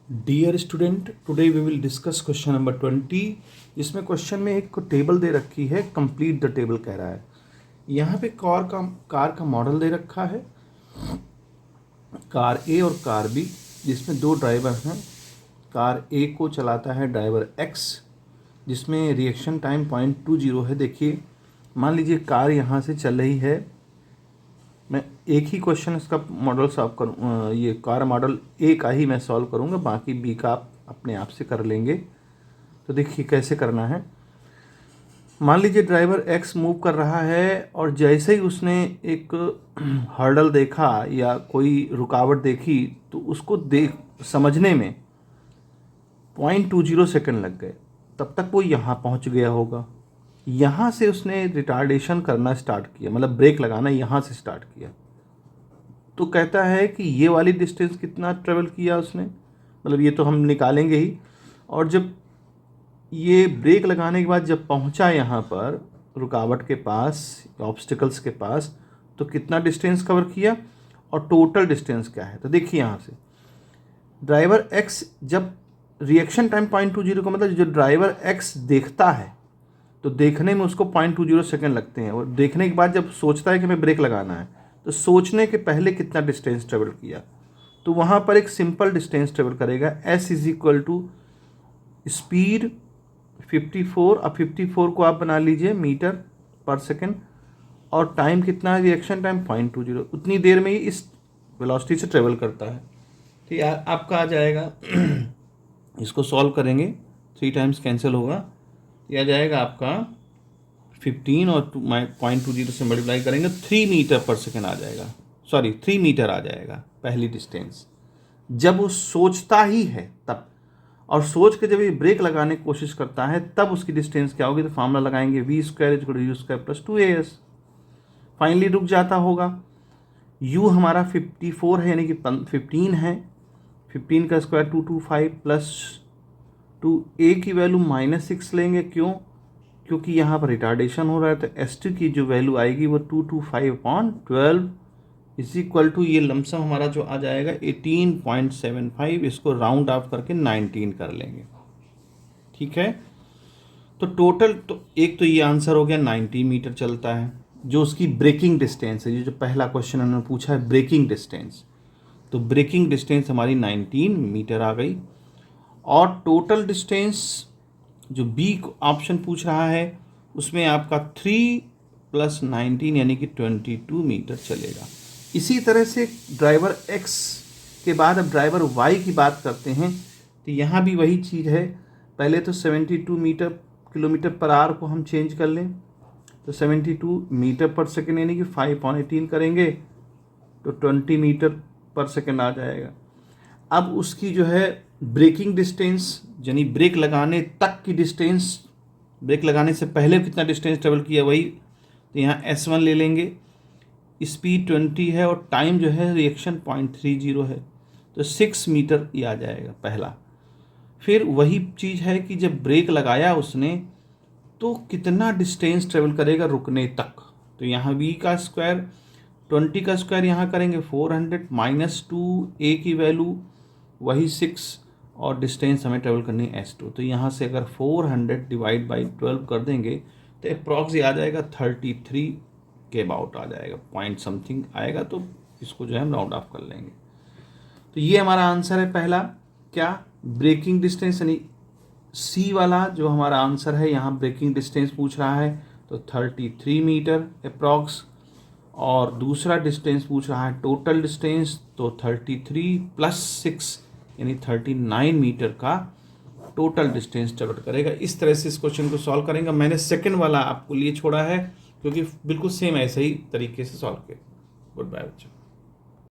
Dear student, today we will discuss question number 20। इसमें question में एक टेबल दे रखी है, कंप्लीट द टेबल कह रहा है। यहाँ पे कार का मॉडल दे रखा है, कार ए और कार बी, जिसमें दो ड्राइवर हैं। कार ए को चलाता है ड्राइवर एक्स, जिसमें रिएक्शन टाइम 0.20 है। देखिए, मान लीजिए कार यहाँ से चल रही है। मैं एक ही क्वेश्चन इसका मॉडल सॉल्व करूँ, ये कार मॉडल ए का ही मैं सॉल्व करूँगा, बाकी बी का आप अपने आप से कर लेंगे। तो देखिए कैसे करना है। मान लीजिए ड्राइवर एक्स मूव कर रहा है और जैसे ही उसने एक हर्डल देखा या कोई रुकावट देखी तो उसको समझने में 0.20 सेकंड लग गए। तब तक वो यहाँ पहुँच गया होगा। यहाँ से उसने रिटार्डेशन करना स्टार्ट किया, मतलब ब्रेक लगाना यहाँ से स्टार्ट किया। तो कहता है कि ये वाली डिस्टेंस कितना ट्रेवल किया उसने, मतलब ये तो हम निकालेंगे ही। और जब ये ब्रेक लगाने के बाद जब पहुँचा यहाँ पर रुकावट के पास, ऑब्स्टिकल्स के पास, तो कितना डिस्टेंस कवर किया और टोटल डिस्टेंस क्या है। तो देखिए यहाँ से ड्राइवर एक्स, जब रिएक्शन टाइम 0.20 का मतलब जो ड्राइवर एक्स देखता है तो देखने में उसको 0.20 सेकंड लगते हैं, और देखने के बाद जब सोचता है कि हमें ब्रेक लगाना है तो सोचने के पहले कितना डिस्टेंस ट्रेवल किया। तो वहाँ पर एक सिंपल डिस्टेंस ट्रेवल करेगा। s is equal to speed 54, अब 54 को आप बना लीजिए मीटर पर सेकेंड, और टाइम कितना है, रिएक्शन टाइम 0.20, उतनी देर में ही इस वेलोसिटी से ट्रेवल करता है। तो यार आपका आ जाएगा इसको सॉल्व करेंगे, 3 टाइम्स कैंसिल होगा, यह जाएगा आपका 15 और 0.20 से मल्टीप्लाई करेंगे 3 मीटर पर सेकेंड आ जाएगा। सॉरी 3 मीटर आ जाएगा पहली डिस्टेंस, जब वो सोचता ही है तब। और सोच के जब ये ब्रेक लगाने की कोशिश करता है तब उसकी डिस्टेंस क्या होगी, तो फार्मूला लगाएंगे v² + 2as। फाइनली रुक जाता होगा। u हमारा 54 है, यानी कि 15 है, 15 का स्क्वायर 225 प्लस 2a की वैल्यू -6 लेंगे। क्यों? क्योंकि यहाँ पर रिटार्डेशन हो रहा है। तो s2 की जो वैल्यू आएगी वो 225/12 इज इक्वल टू, ये लमसम हमारा जो आ जाएगा 18.75। इसको राउंड ऑफ करके 19 कर लेंगे, ठीक है। तो टोटल तो एक तो ये आंसर हो गया 90 मीटर चलता है, जो उसकी ब्रेकिंग डिस्टेंस है। ये जो पहला क्वेश्चन उन्होंने पूछा है ब्रेकिंग डिस्टेंस, तो ब्रेकिंग डिस्टेंस हमारी 19 मीटर आ गई। और टोटल डिस्टेंस जो बी ऑप्शन पूछ रहा है उसमें आपका 3 + 19 यानी कि 22 मीटर चलेगा। इसी तरह से ड्राइवर एक्स के बाद अब ड्राइवर वाई की बात करते हैं। तो यहाँ भी वही चीज़ है। पहले तो 72 किलोमीटर पर आवर को हम चेंज कर लें, तो 72 मीटर पर सेकेंड यानी कि 5/18 करेंगे तो 20 मीटर पर सेकेंड आ जाएगा। अब उसकी जो है ब्रेकिंग डिस्टेंस, यानी ब्रेक लगाने तक की डिस्टेंस, ब्रेक लगाने से पहले कितना डिस्टेंस ट्रेवल किया वही, तो यहाँ S1 ले लेंगे। स्पीड 20 है और टाइम जो है रिएक्शन 0.30 है, तो 6 मीटर ये आ जाएगा पहला। फिर वही चीज़ है कि जब ब्रेक लगाया उसने तो कितना डिस्टेंस ट्रेवल करेगा रुकने तक। तो यहाँ v का स्क्वायर 20 का स्क्वायर यहाँ करेंगे 400 -2a की वैल्यू वही 6, और डिस्टेंस हमें ट्रेवल करनी है S2। तो यहाँ से अगर 400 डिवाइड बाई 12 कर देंगे तो अप्रॉक्स आ जाएगा 33 के अबाउट आ जाएगा, पॉइंट समथिंग आएगा। तो इसको जो है हम राउंड ऑफ कर लेंगे। तो ये हमारा आंसर है पहला, क्या, ब्रेकिंग डिस्टेंस, यानी सी वाला जो हमारा आंसर है। यहाँ ब्रेकिंग डिस्टेंस पूछ रहा है तो 33 मीटर अप्रॉक्स, और दूसरा डिस्टेंस पूछ रहा है टोटल डिस्टेंस, तो 33 + 6 यानी 39 मीटर का टोटल डिस्टेंस ट्रेवल करेगा। इस तरह से इस क्वेश्चन को सॉल्व करेंगे। मैंने सेकंड वाला आपको लिए छोड़ा है क्योंकि बिल्कुल सेम ऐसे ही तरीके से सॉल्व किया। गुड बाय बच्चों।